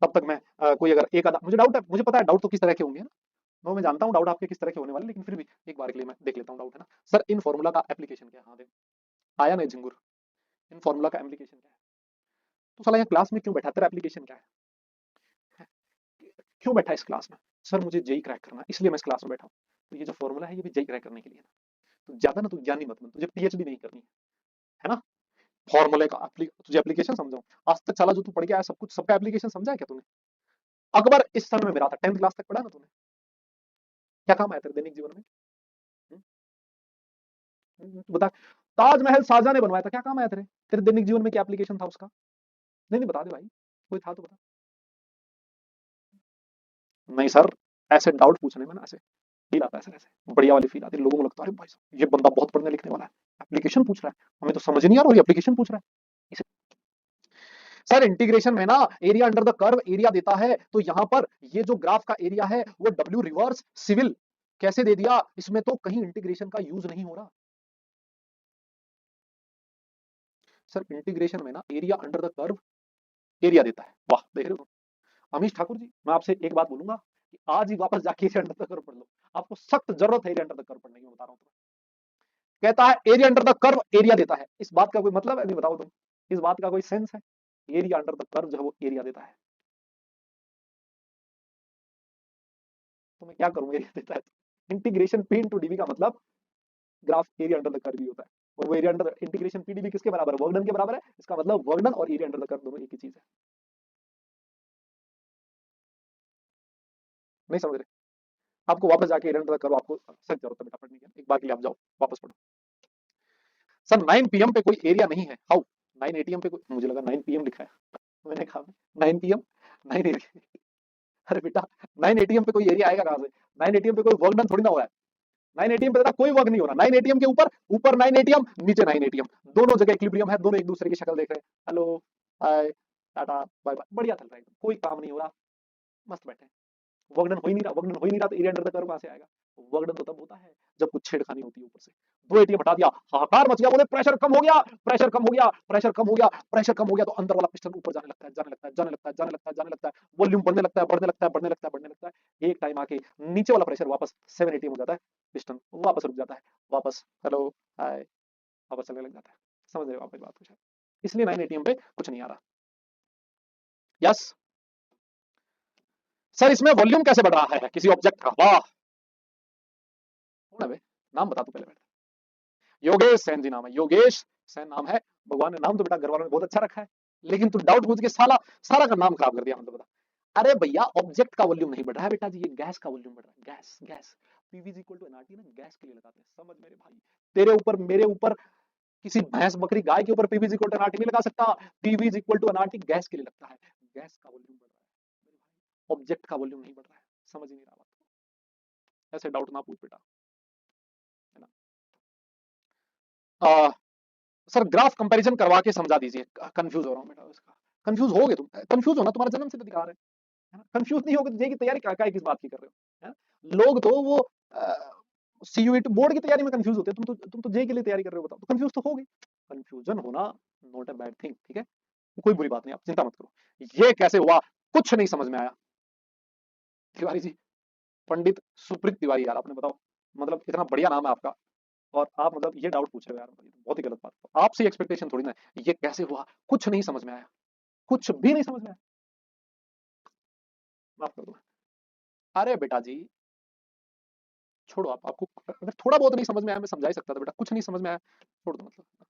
तब तक मैं कोई अगर एक आधा मुझे डाउट है, मुझे पता है डाउट तो किस तरह के होंगे ना, वो मैं जानता हूँ डाउट आपके किस तरह के होने वाले, लेकिन फिर भी एक बार के लिए मैं देख लेता हूँ डाउट है ना। सर इन फॉर्मूला का एप्लीकेशन क्या है? हाँ देख आया नहीं झिंगुर, इन फॉर्मूला का एप्लीकेशन क्या है? तो साला यहाँ क्लास में क्यों बैठा, तेरा एप्लीकेशन क्या है? क्यों बैठा है इस क्लास में? सर मुझे जेई क्रैक करना है इसलिए मैं इस क्लास में बैठा हूँ। तो ये जो फॉर्मूला है ये भी जेई क्रैक करने के लिए है ना। तो ज्यादा ना तू ज्ञानी मत बन, तुझे पीएचडी नहीं करनी है ना। फॉर्मूले का तुझे एप्लीकेशन समझाऊं? आज तक साला जो तू पढ़ के आया सब कुछ सबका एप्लीकेशन समझा है क्या तूने? अकबर इस समय में मेरा था, 10th क्लास तक पढ़ा ना तूने? क्या काम आया तेरे दैनिक जीवन में? हम्म? तू बता। ताजमहल शाहजहां ने बनवाया था, क्या काम आया तेरे तेरे दैनिक जीवन में, क्या एप्लीकेशन था उसका? नहीं नहीं बता दे भाई, कोई था तो बता। नहीं सर, ऐसे डाउट पूछने में ना ऐसे फील आता है सर, ऐसे बढ़िया वाली फील आती है, लोगों को लगता है अरे भाई साहब ये बंदा बहुत पढ़ने लिखने वाला है, एप्लीकेशन पूछ रहा है, हमें तो समझ नहीं आ रहा और ये एप्लीकेशन पूछ रहा है। सर इंटीग्रेशन में ना area under the curve area देता है, तो यहां पर ये जो ग्राफ का एरिया है वो डब्ल्यू रिवर्स सिविल कैसे दे दिया, इसमें तो कहीं इंटीग्रेशन का यूज नहीं हो रहा। सर इंटीग्रेशन में ना area under the curve area देता है, वाह देख रहे हो। अमीश ठाकुर जी मैं आपसे एक बात बोलूंगा कि आज ही वापस जाके एरिया अंडर द कर्व पढ़ लो, आपको सख्त जरूरत है एरिया अंडर द कर्व पढ़ने की, मैं बता रहा हूं तुम्हें। कहता है area under the curve area देता है, इस बात का कोई मतलब है? नहीं बताओ तुम, इस बात का कोई सेंस है? एरिया अंडर द कर्व जो है वो एरिया देता है, तो मैं क्या करूं एरिया देता है तो। इंटीग्रेशन पी इंटू डीवी का मतलब graph area under the curve भी होता है, और वो एरिया अंडर इंटीग्रेशन पीडीबी किसके बराबर है? वर्क डन के बराबर है, इसका मतलब वर्क डन और एरिया अंडर द कर्व दोनों एक ही चीज है। नहीं समझ रहे? आपको वापस जाके एरिया अंडर द कर्व आपको सख्त जरूरत है बेटा पढ़ने की, एक बार के लिए आप जाओ वापस पढ़ो। सर 9 पीएम पे कोई एरिया नहीं है, हाउ? 9 एटीएम पे कोई, मुझे लगा 9 पीएम लिखा है, मैंने कहा 9 पीएम 9 एरिया, अरे बेटा 9 एटीएम पे कोई एरिया आएगा कहां से? 9 एटीएम पे कोई वर्क डन थोड़ी ना हो रहा है। 9 एटीएम पे कोई वर्क नहीं हो रहा, 9 एटीएम के ऊपर ऊपर 9 एटीएम नीचे 9 एटीएम, दोनों जगह इक्विलिब्रियम है, दोनों एक दूसरे की शक्ल देख रहे हैं, hello hi tata bye bye, बढ़िया चल रहा है, कोई काम नहीं हो रहा, मस्त बैठे हैं। वर्कडन हो ही नहीं रहा, वर्कडन हो ही नहीं रहा तो एरिया अंडर द कर्व कहां से आएगा? वर्कडन तो तब होता है जब कुछ छेड़खानी होती है ऊपर से। दो एटीएम हटा दिया, हाहाकार मच गया, बोले प्रेशर कम हो गया, प्रेशर कम हो गया, प्रेशर कम हो गया, प्रेशर कम हो गया, तो अंदर वाला पिस्टन ऊपर जाने लगता है, जाने लगता है, जाने लगता है, जाने लगता है, जाने लगता है, वॉल्यूम बढ़ने लगता है, बढ़ने लगता है, बढ़ने लगता है, बढ़ने लगता है, एक टाइम आके नीचे वाला प्रेशर वापस 7 एटीएम हो जाता है, पिस्टन वापस रुक जाता है, वापस हेलो हाय वापस चलने लग जाता है। समझ रहे हो आप इस बात को शायद? इसलिए 9 एटीएम पे कुछ नहीं आ रहा। यस सर, इसमें वॉल्यूम कैसे बढ़ रहा है किसी ऑब्जेक्ट का? वाह, कौन है बे? नाम बता तू पहले बेटा। योगेश सैन जी नाम है, योगेश सैन नाम है। भगवान ने नाम तो बेटा घर वालों ने बहुत अच्छा रखा है, लेकिन तू डाउट पूछ के साला सारा का नाम खराब कर दिया, मतलब बता। अरे भैया ऑब्जेक्ट का वॉल्यूम नहीं बढ़ रहा है बेटा जी, ये गैस का वॉल्यूम बढ़ रहा है, gas gas. PV equal to NRT ना गैस के लिए लगाते हैं, समझ मेरे भाई। तेरे ऊपर मेरे ऊपर किसी भैंस बकरी गाय के ऊपर पीवी इक्वल टू एनआरटी नहीं लगा सकता, PV equal to NRT gas के लिए लगता है, गैस का वॉल्यूम बढ़ रहा है, ऑब्जेक्ट का वॉल्यूम नहीं बढ़ रहा है, समझ ही नहीं रहा बात। ऐसे डाउट ना पूछ बेटा, है ना। सर ग्राफ कंपैरिजन करवा के समझा दीजिए, कंफ्यूज हो रहा हूँ बेटा उसका। कंफ्यूज होगे तुम, कंफ्यूज होना तुम्हारा जन्म सिद्ध अधिकार है ना। कंफ्यूज नहीं होगे तो जेई की तैयारी क्या क्या किस बात की कर रहे हो, है ना? लोग तो वो सीयूईटी बोर्ड की तैयारी में कंफ्यूज होते हैं, तुम तो जेई के लिए तैयारी कर रहे हो, बताओ तो कंफ्यूज तो होगे। कंफ्यूजन होना नॉट अ बैड थिंग, ठीक है, कोई बुरी बात नहीं, आप चिंता मत करो। ये कैसे हुआ कुछ नहीं समझ में आया। तिवारी जी, पंडित सुप्रीत तिवारी, यार आपने बताओ, मतलब इतना बढ़िया नाम है आपका, और आप मतलब ये डाउट पूछ रहे हो यार, बहुत ही गलत बात। आपसे एक्सपेक्टेशन थोड़ी ना है। ये कैसे हुआ कुछ नहीं समझ में आया, कुछ भी नहीं समझ में आया, माफ कर दो। अरे बेटा जी छोड़ो, आप आपको अगर थोड़ा बहुत नहीं समझ में आया मैं समझा ही सकता था बेटा, कुछ नहीं समझ में आया छोड़ दो मतलब।